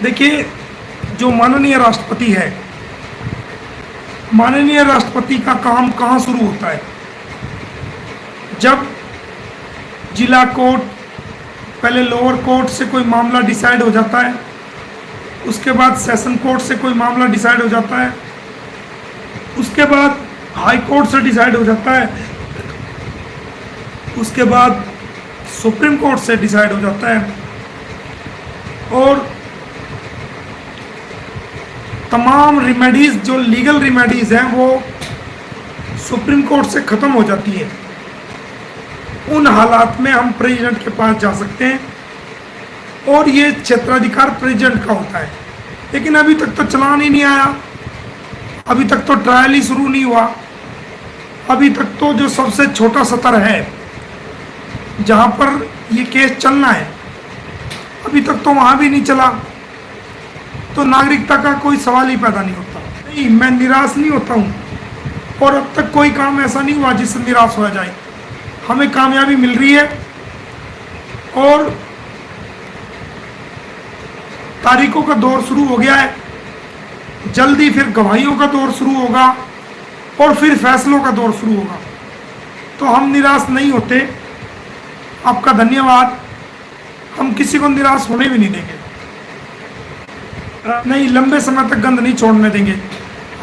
देखिए, जो माननीय राष्ट्रपति है, माननीय राष्ट्रपति का काम कहाँ शुरू होता है? जब जिला कोर्ट, पहले लोअर कोर्ट से कोई मामला डिसाइड हो जाता है, उसके बाद सेशन कोर्ट से कोई मामला डिसाइड हो जाता है, उसके बाद हाई कोर्ट से डिसाइड हो जाता है, उसके बाद सुप्रीम कोर्ट से डिसाइड हो जाता है, और तमाम रेमेडीज, जो लीगल रेमेडीज हैं, वो सुप्रीम कोर्ट से ख़त्म हो जाती है। उन हालात में हम प्रेसिडेंट के पास जा सकते हैं, और ये क्षेत्राधिकार प्रेसिडेंट का होता है। लेकिन अभी तक तो चलान ही नहीं आया, अभी तक तो ट्रायल ही शुरू नहीं हुआ, अभी तक तो जो सबसे छोटा सत्र है जहाँ पर ये केस चलना है, अभी तक तो वहाँ भी नहीं चला, तो नागरिकता का कोई सवाल ही पैदा नहीं होता। नहीं, मैं निराश नहीं होता हूँ, और अब तक कोई काम ऐसा नहीं हुआ जिससे निराश हो जाए। हमें कामयाबी मिल रही है, और तारीखों का दौर शुरू हो गया है। जल्दी फिर गवाहियों का दौर शुरू होगा, और फिर फैसलों का दौर शुरू होगा। तो हम निराश नहीं होते। आपका धन्यवाद। हम किसी को निराश होने भी नहीं देंगे, नहीं, लंबे समय तक गंद नहीं छोड़ने देंगे।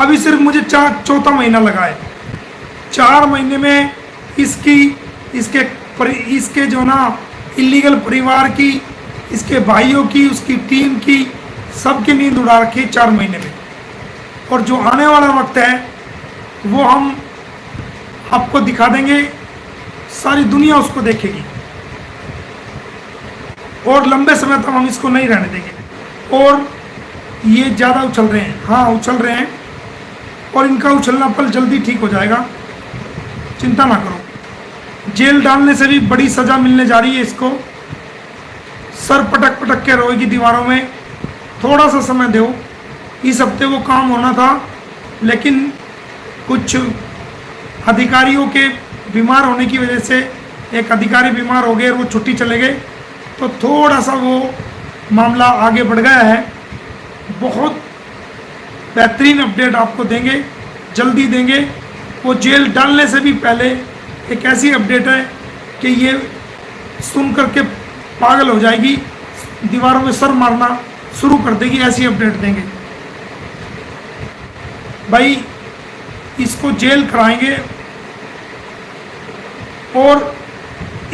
अभी सिर्फ मुझे चौथा महीना लगा है। 4 महीने में इसके जो ना इलीगल परिवार की, इसके भाइयों की, उसकी टीम की, सबकी नींद उड़ा रखी है 4 महीने में। और जो आने वाला वक्त है वो हम आपको दिखा देंगे, सारी दुनिया उसको देखेगी, और लंबे समय तक हम इसको नहीं रहने देंगे। और ये ज़्यादा उछल रहे हैं, हाँ उछल रहे हैं, और इनका उछलना पल जल्दी ठीक हो जाएगा, चिंता ना करो। जेल डालने से भी बड़ी सज़ा मिलने जा रही है इसको। सर पटक पटक के रोएगी दीवारों में। थोड़ा सा समय दो, इस हफ्ते वो काम होना था, लेकिन कुछ अधिकारियों के बीमार होने की वजह से एक अधिकारी बीमार हो गए और वो छुट्टी चले गए, तो थोड़ा सा वो मामला आगे बढ़ गया है। बहुत बेहतरीन अपडेट आपको देंगे, जल्दी देंगे। वो जेल डालने से भी पहले एक ऐसी अपडेट है कि ये सुन करके पागल हो जाएगी, दीवारों में सर मारना शुरू कर देगी, ऐसी अपडेट देंगे भाई। इसको जेल कराएंगे। और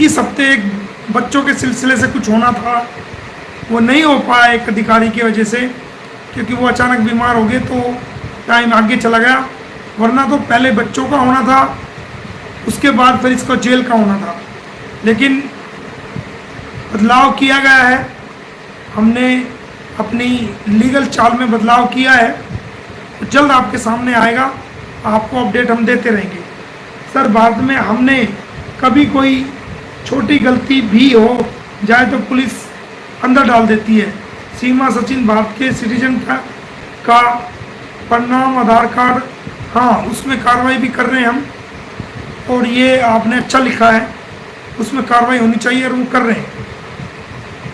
इस हफ्ते एक बच्चों के सिलसिले से कुछ होना था, वो नहीं हो पाया एक अधिकारी की वजह से, क्योंकि वो अचानक बीमार हो गए, तो टाइम आगे चला गया। वरना तो पहले बच्चों का होना था, उसके बाद फिर इसको जेल का होना था। लेकिन बदलाव किया गया है, हमने अपनी लीगल चाल में बदलाव किया है, तो जल्द आपके सामने आएगा, आपको अपडेट हम देते रहेंगे। सर, भारत में हमने कभी कोई छोटी गलती भी हो जाए तो पुलिस अंदर डाल देती है। सीमा सचिन भारत के सिटीजन का परिणाम आधार कार्ड, हाँ उसमें कार्रवाई भी कर रहे हैं हम, और ये आपने अच्छा लिखा है, उसमें कार्रवाई होनी चाहिए, और वो कर रहे हैं।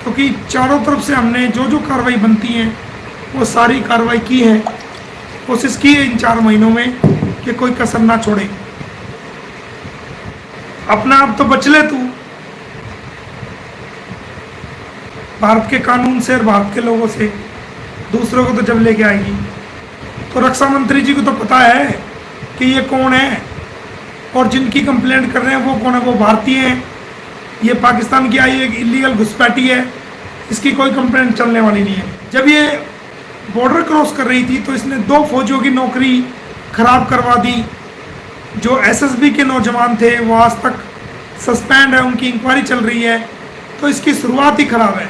क्योंकि चारों तरफ से हमने जो जो कार्रवाई बनती हैं वो सारी कार्रवाई की है, कोशिश की है इन 4 महीनों में कि कोई कसर ना छोड़े। अपना आप तो बच ले तू, भारत के कानून से और भारत के लोगों से, दूसरों को तो जब लेके आएगी। तो रक्षा मंत्री जी को तो पता है कि ये कौन है, और जिनकी कंप्लेंट कर रहे हैं वो कौन है, वो भारतीय हैं। ये पाकिस्तान की आई एक इलीगल घुसपैठी है, इसकी कोई कंप्लेंट चलने वाली नहीं है। जब ये बॉर्डर क्रॉस कर रही थी तो इसने 2 फौजियों की नौकरी खराब करवा दी। जो एसएसबी के नौजवान थे वो आज तक सस्पेंड है, उनकी इंक्वायरी चल रही है। तो इसकी शुरुआत ही खराब है।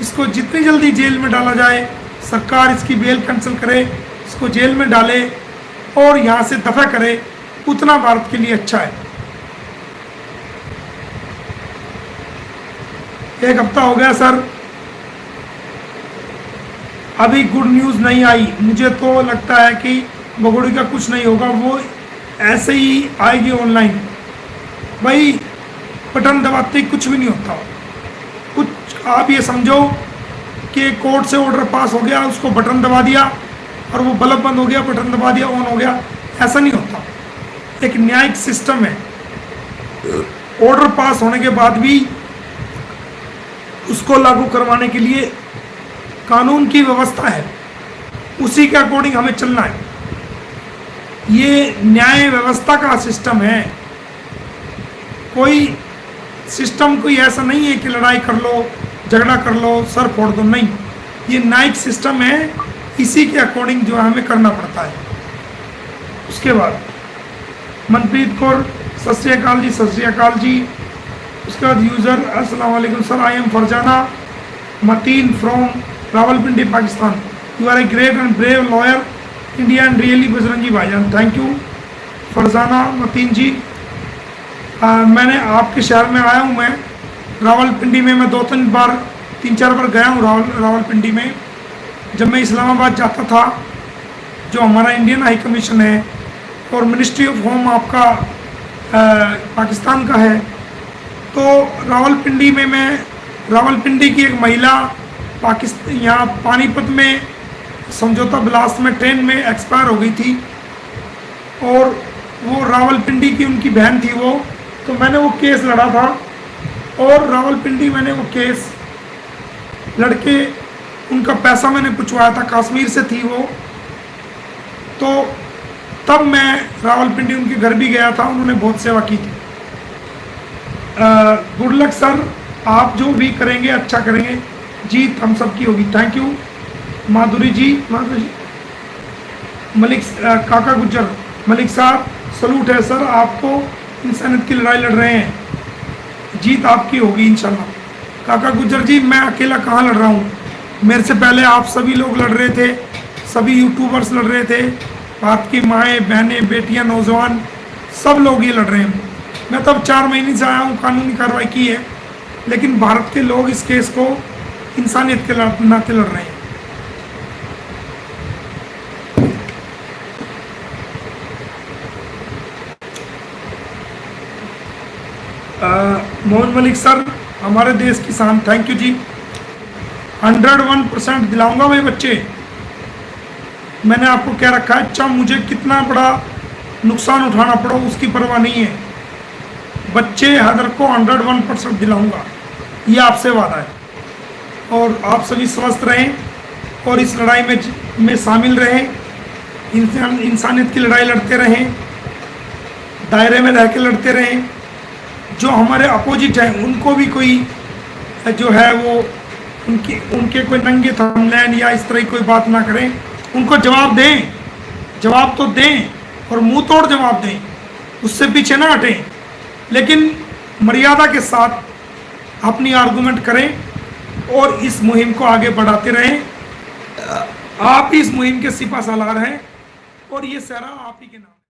इसको जितनी जल्दी जेल में डाला जाए, सरकार इसकी बेल कैंसिल करे, इसको जेल में डाले और यहाँ से दफा करे, उतना भारत के लिए अच्छा है। 1 हफ्ता हो गया सर, अभी गुड न्यूज़ नहीं आई। मुझे तो लगता है कि भगोड़ी का कुछ नहीं होगा, वो ऐसे ही आएगी ऑनलाइन। भाई बटन दबाते ही कुछ भी नहीं होता। कुछ आप ये समझो कि कोर्ट से ऑर्डर पास हो गया, उसको बटन दबा दिया और वो बल्ब बंद हो गया, बटन दबा दिया ऑन हो गया, ऐसा नहीं होता। एक न्यायिक सिस्टम है, ऑर्डर पास होने के बाद भी उसको लागू करवाने के लिए कानून की व्यवस्था है, उसी के अकॉर्डिंग हमें चलना है। ये न्याय व्यवस्था का सिस्टम है, कोई सिस्टम कोई ऐसा नहीं है कि लड़ाई कर लो, झगड़ा कर लो, सर फोड़ दो, नहीं। ये न्यायिक सिस्टम है, इसी के अकॉर्डिंग जो है हमें करना पड़ता है। उसके बाद मनप्रीत कौर, सत श्री अकाल जी, सत श्री अकाल जी। उसके बाद यूज़र, अस्सलाम वालेकुम sir, I am Farzana Mateen from Rawalpindi Pakistan, you are a great and brave lawyer India and really Bajrangi Bhaijaan, thank you Farzana Mateen ji. मैंने आपके शहर में आया हूँ, मैं रावलपिंडी में मैं 3-4 बार गया हूँ रावलपिंडी में। जब मैं इस्लामाबाद जाता था, जो हमारा इंडियन हाई कमीशन है और मिनिस्ट्री ऑफ होम आपका पाकिस्तान का है, तो रावलपिंडी में मैं, रावलपिंडी की एक महिला पाकिस्तान यहाँ पानीपत में समझौता ब्लास्ट में ट्रेन में एक्सपायर हो गई थी, और वो रावलपिंडी की उनकी बहन थी वो, तो मैंने वो केस लड़ा था, और रावलपिंडी मैंने वो केस लड़के उनका पैसा मैंने पूछवाया था, कश्मीर से थी वो, तो तब मैं रावलपिंडी उनके घर भी गया था, उन्होंने बहुत सेवा की थी। गुड लक सर, आप जो भी करेंगे अच्छा करेंगे, जीत हम सब की होगी, थैंक यू माधुरी जी। मलिक काका गुज्जर, मलिक साहब सलूट है सर, आपको इंसानियत की लड़ाई लड़ रहे हैं, जीत आपकी होगी इंशाल्लाह। काका गुज्जर जी, मैं अकेला कहाँ लड़ रहा हूँ, मेरे से पहले आप सभी लोग लड़ रहे थे, सभी यूट्यूबर्स लड़ रहे थे, आपकी माएँ बहनें बेटियाँ नौजवान सब लोग ये लड़ रहे हैं। मैं तब 4 महीने से आया हूँ, कानूनी कार्रवाई की है, लेकिन भारत के लोग इस केस को इंसानियत के नाते लड़ रहे हैं। मोहन मलिक सर, हमारे देश की शान, थैंक यू जी। 101% दिलाऊंगा भाई बच्चे, मैंने आपको क्या रखा है, चाहे मुझे कितना बड़ा नुकसान उठाना पड़ो उसकी परवाह नहीं है, बच्चे हैदर को 101% दिलाऊंगा, ये आपसे वादा है। और आप सभी स्वस्थ रहें और इस लड़ाई में शामिल रहें, इंसानियत की लड़ाई लड़ते रहें, दायरे में रह के लड़ते रहें। जो हमारे अपोजिट हैं उनको भी कोई जो है वो उनके कोई नंगे थंबनेल या इस तरह की कोई बात ना करें, उनको जवाब दें, जवाब तो दें और मुंह तोड़ जवाब दें, उससे पीछे ना हटें, लेकिन मर्यादा के साथ अपनी आर्गुमेंट करें और इस मुहिम को आगे बढ़ाते रहें। आप इस मुहिम के सिपा सालार हैं और ये सहरा आप ही के नाम।